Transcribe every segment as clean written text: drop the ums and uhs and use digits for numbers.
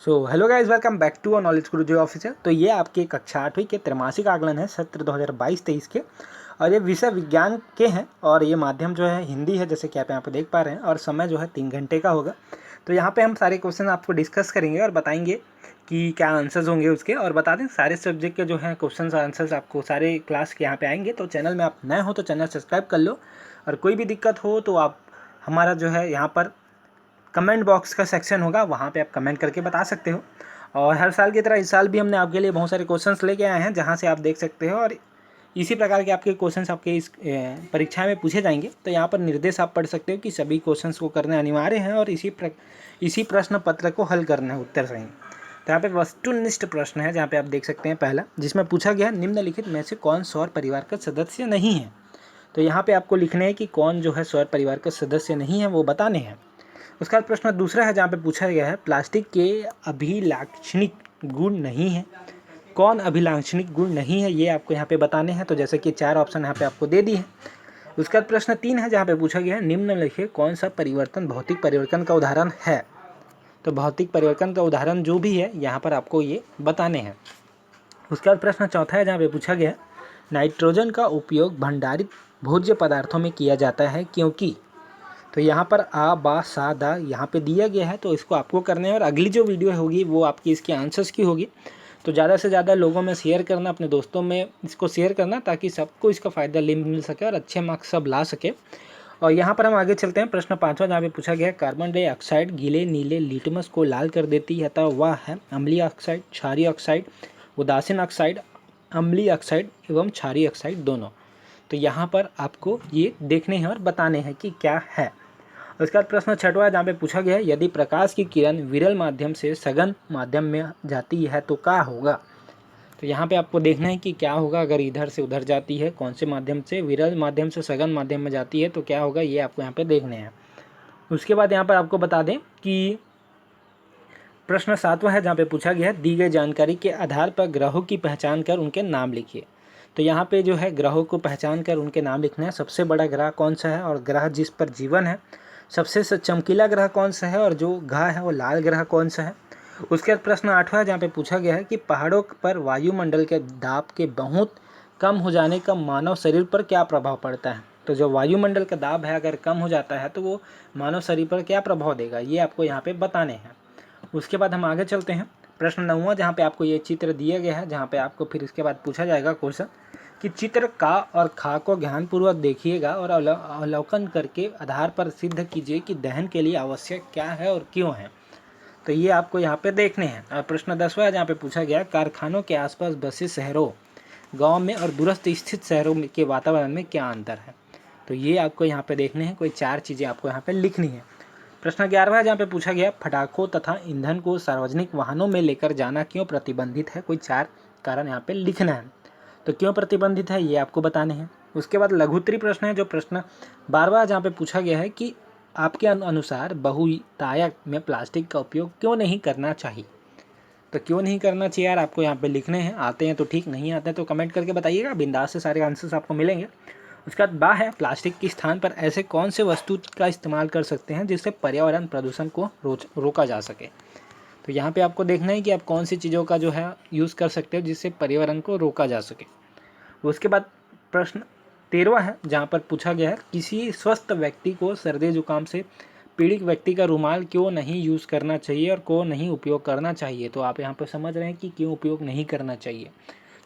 So hello guys, welcome back to knowledge Guru ji officer. तो ये आपके कक्षा 8वीं के त्रैमासिक आकलन है सत्र 2022-23 के, और ये विषय विज्ञान के हैं और ये माध्यम जो है हिंदी है, जैसे कि आप यहाँ पे देख पा रहे हैं। और समय जो है 3 घंटे का होगा। तो यहाँ पे हम सारे क्वेश्चन आपको डिस्कस करेंगे और बताएंगे कि क्या आंसर्स होंगे उसके। और बता दें, सारे सब्जेक्ट के जो हैं क्वेश्चन आंसर्स आपको सारे क्लास के यहाँ पे आएंगे। तो चैनल में आप नए हो तो चैनल सब्सक्राइब कर लो, और कोई भी दिक्कत हो तो आप हमारा जो है यहाँ पर कमेंट बॉक्स का सेक्शन होगा, वहाँ पे आप कमेंट करके बता सकते हो। और हर साल की तरह इस साल भी हमने आपके लिए बहुत सारे क्वेश्चंस लेके आए हैं, जहाँ से आप देख सकते हो। और इसी प्रकार के आपके क्वेश्चंस आपके इस परीक्षा में पूछे जाएंगे। तो यहाँ पर निर्देश आप पढ़ सकते हो कि सभी क्वेश्चंस को करना अनिवार्य है और इसी प्रश्न पत्र को हल करना है उत्तर सही। तो यहाँ पे वस्तुनिष्ठ प्रश्न है, जहाँ पे आप देख सकते हैं पहला, जिसमें पूछा गया है निम्नलिखित में से कौन सौर परिवार का सदस्य नहीं है। तो यहाँ पे आपको लिखना है कि कौन जो है सौर परिवार का सदस्य नहीं है, वो बताने हैं। उसका प्रश्न दूसरा है, जहाँ पे पूछा गया है प्लास्टिक के अभिलाक्षणिक गुण नहीं है। कौन अभिलाक्षणिक गुण नहीं है, ये आपको यहाँ पे बताने हैं। तो जैसे कि 4 ऑप्शन यहाँ पे आपको दे दी है। उसका प्रश्न 3 है, जहाँ पे पूछा गया है निम्नलिखित कौन सा परिवर्तन भौतिक परिवर्तन का उदाहरण है। तो भौतिक परिवर्तन का उदाहरण जो भी है यहाँ पर आपको ये बताने हैं। उसका प्रश्न चौथा है, जहाँ पे पूछा गया है नाइट्रोजन का उपयोग भंडारित भोज्य पदार्थों में किया जाता है क्योंकि। तो यहाँ पर आ बा सा दा यहाँ पे दिया गया है, तो इसको आपको करना है। और अगली जो वीडियो होगी वो आपकी इसके आंसर्स की होगी। तो ज़्यादा से ज़्यादा लोगों में शेयर करना, अपने दोस्तों में इसको शेयर करना, ताकि सबको इसका फ़ायदा मिल सके और अच्छे मार्क्स सब ला सके। और यहाँ पर हम आगे चलते हैं। प्रश्न 5वां, जहाँ पे पूछा गया है कार्बन डाइऑक्साइड गीले नीले लिटमस को लाल कर देती है, अतः वह है अम्लीय ऑक्साइड, क्षारीय ऑक्साइड, उदासीन ऑक्साइड, अम्लीय ऑक्साइड एवं क्षारीय ऑक्साइड दोनों। तो यहाँ पर आपको ये देखने हैं और बताने हैं कि क्या है। उसके बाद प्रश्न 6वां, जहाँ पे पूछा गया है यदि प्रकाश की किरण विरल माध्यम से सघन माध्यम में जाती है तो क्या होगा। तो यहाँ पे आपको देखना है कि क्या होगा अगर इधर से उधर जाती है, कौन से माध्यम से, विरल माध्यम से सघन माध्यम में जाती है तो क्या होगा, ये आपको यहाँ पे देखने हैं। उसके बाद यहाँ पर आपको बता दें कि प्रश्न 7वां है, जहाँ पे पूछा गया है दी गई जानकारी के आधार पर ग्रहों की पहचान कर उनके नाम लिखिए। तो यहाँ पे जो है ग्रहों को पहचान कर उनके नाम लिखना है। सबसे बड़ा ग्रह कौन सा है और ग्रह जिस पर जीवन है। सबसे चमकीला ग्रह कौन सा है और जो घा है वो लाल ग्रह कौन सा है। उसके बाद प्रश्न 8वां, जहाँ पे पूछा गया है कि पहाड़ों पर वायुमंडल के दाब के बहुत कम हो जाने का मानव शरीर पर क्या प्रभाव पड़ता है। तो जो वायुमंडल का दाब है अगर कम हो जाता है तो वो मानव शरीर पर क्या प्रभाव देगा, ये आपको यहाँ पे बताने हैं। उसके बाद हम आगे चलते हैं। प्रश्न 9वां, जहाँ पे आपको ये चित्र दिया गया है, जहाँ पे आपको फिर इसके बाद पूछा जाएगा क्वेश्चन कि चित्र का और खा को ध्यानपूर्वक देखिएगा और अवलोकन करके आधार पर सिद्ध कीजिए कि दहन के लिए आवश्यक क्या है और क्यों है। तो ये आपको यहाँ पे देखने हैं। और प्रश्न 10वां, जहाँ पे पूछा गया कारखानों के आसपास बसे शहरों, गांव में और दूरस्थ स्थित शहरों के वातावरण में क्या अंतर है। तो ये आपको यहाँ पे देखने हैं। कोई 4 चीज़ें आपको यहाँ पे लिखनी है। प्रश्न 11वां, जहाँ पे पूछा गया पटाखों तथा ईंधन को सार्वजनिक वाहनों में लेकर जाना क्यों प्रतिबंधित है। कोई 4 कारण यहाँ पे लिखना है। तो क्यों प्रतिबंधित है ये आपको बताने हैं। उसके बाद लघुत्तरी प्रश्न है, जो प्रश्न 12वां, जहाँ पे पूछा गया है कि आपके अनुसार बहुतायक में प्लास्टिक का उपयोग क्यों नहीं करना चाहिए। तो क्यों नहीं करना चाहिए यार, आपको यहाँ पे लिखने हैं। आते हैं तो ठीक, नहीं आते हैं तो कमेंट करके बताइएगा, बिंदास से सारे आंसर्स आपको मिलेंगे। उसके बाद बा है प्लास्टिक के स्थान पर ऐसे कौन से वस्तु का इस्तेमाल कर सकते हैं जिससे पर्यावरण प्रदूषण को रोका जा सके। तो यहाँ पे आपको देखना है कि आप कौन सी चीज़ों का जो है यूज़ कर सकते हो जिससे पर्यावरण को रोका जा सके। उसके बाद प्रश्न 13वां है, जहाँ पर पूछा गया है किसी स्वस्थ व्यक्ति को सर्दी जुकाम से पीड़ित व्यक्ति का रुमाल क्यों नहीं यूज़ करना चाहिए और को नहीं उपयोग करना चाहिए। तो आप यहाँ पर समझ रहे हैं कि क्यों उपयोग नहीं करना चाहिए,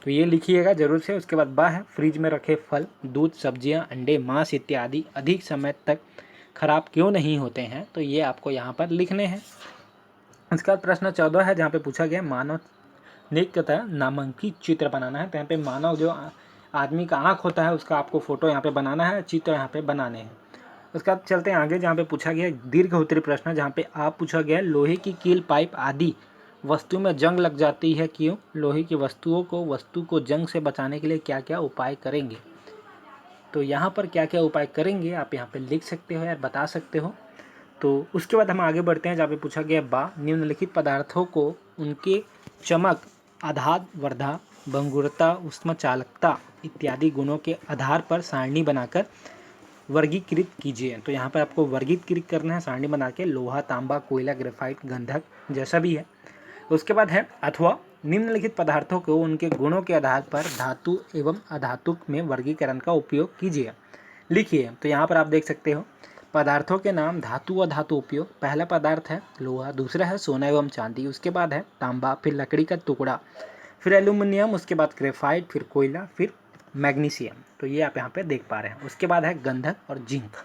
तो ये लिखिएगा जरूर से। उसके बाद बा है फ्रिज में रखे फल, दूध, सब्जियां, अंडे, मांस इत्यादि अधिक समय तक खराब क्यों नहीं होते हैं। तो ये आपको यहाँ पर लिखने हैं। उसके बाद प्रश्न 14 है, जहाँ पे पूछा गया मानव नेत्रता नामांकित चित्र बनाना है। तो यहाँ पे मानव जो आदमी का आँख होता है उसका आपको फोटो यहाँ पे बनाना है, चित्र यहाँ पे बनाने हैं। उसके बाद चलते हैं आगे, जहाँ पे पूछा गया दीर्घ उत्तरी प्रश्न, जहाँ पे आप पूछा गया लोहे की कील, पाइप आदि वस्तु में जंग लग जाती है क्यों। लोहे की वस्तु को जंग से बचाने के लिए क्या क्या उपाय करेंगे। तो यहाँ पर क्या क्या उपाय करेंगे आप यहाँ पे लिख सकते हो यार, बता सकते हो। तो उसके बाद हम आगे बढ़ते हैं, जहाँ पे पूछा गया बा निम्नलिखित पदार्थों को उनके चमक, आधार, वर्धा, भंगुरता, उष्मा चालकता इत्यादि गुणों के आधार पर सारणी बनाकर वर्गीकृत कीजिए। तो यहाँ पर आपको वर्गीकृत करना है सारणी बना के, लोहा, तांबा, कोयला, ग्रेफाइट, गंधक जैसा भी है। उसके बाद है अथवा निम्नलिखित पदार्थों को उनके गुणों के आधार पर धातु एवं अधातु में वर्गीकरण का उपयोग कीजिए, लिखिए। तो यहाँ पर आप देख सकते हो पदार्थों के नाम, धातु व धातु उपयोग। पहला पदार्थ है लोहा, दूसरा है सोना एवं चांदी, उसके बाद है तांबा, फिर लकड़ी का टुकड़ा, फिर एल्यूमिनियम, उसके बाद ग्रेफाइट, फिर कोयला, फिर मैग्नीशियम। तो ये आप यहाँ पे देख पा रहे हैं। उसके बाद है गंधक और जिंक।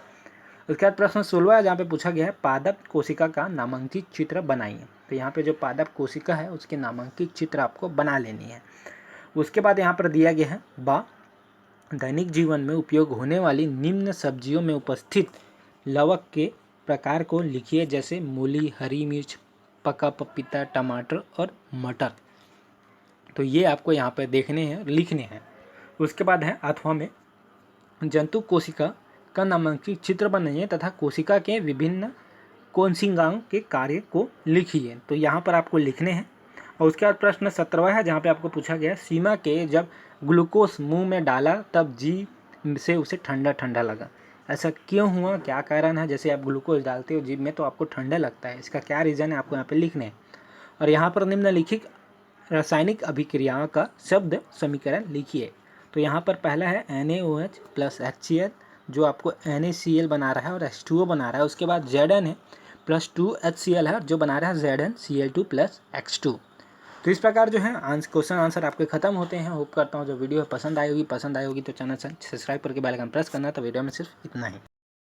उसके बाद प्रश्न 16 है जहाँ पे पूछा गया है पादप कोशिका का नामांकित चित्र बनाइए। तो यहाँ पे जो पादप कोशिका है उसके नामांकित चित्र आपको बना लेनी है। उसके बाद यहाँ पर दिया गया है दैनिक जीवन में उपयोग होने वाली निम्न सब्जियों में उपस्थित लवक के प्रकार को लिखिए, जैसे मूली, हरी मिर्च, पका पपीता, टमाटर और मटर। तो ये आपको यहाँ पे देखने हैं, लिखने हैं। उसके बाद है अथवा में जंतु कोशिका का नामांकित चित्र बनाइए तथा कोशिका के विभिन्न कोशिकाओं के कार्य को लिखिए। तो यहाँ पर आपको लिखने हैं। और उसके बाद प्रश्न 17 है जहाँ पे आपको पूछा गया सीमा के जब ग्लूकोज मुंह में डाला तब जीभ से उसे ठंडा ठंडा लगा, ऐसा क्यों हुआ, क्या कारण है। जैसे आप ग्लूकोज डालते हो जीभ में तो आपको ठंडा लगता है, इसका क्या रीज़न है आपको यहाँ पे लिखने हैं। और यहाँ पर निम्नलिखित रासायनिक अभिक्रियाओं का शब्द समीकरण लिखिए। तो यहाँ पर पहला है NaOH प्लस HCl जो आपको NaCl बना रहा है और H2O बना रहा है। उसके बाद Zn है प्लस 2HCl है जो बना रहा है ZnCl2 प्लस X2। तो इस प्रकार जो है क्वेश्चन आंसर आपके खत्म होते हैं। होप करता हूँ जो वीडियो पसंद आई होगी तो चैनल सब्सक्राइब करके बेल आइकन प्रेस करना। तो वीडियो में सिर्फ इतना ही।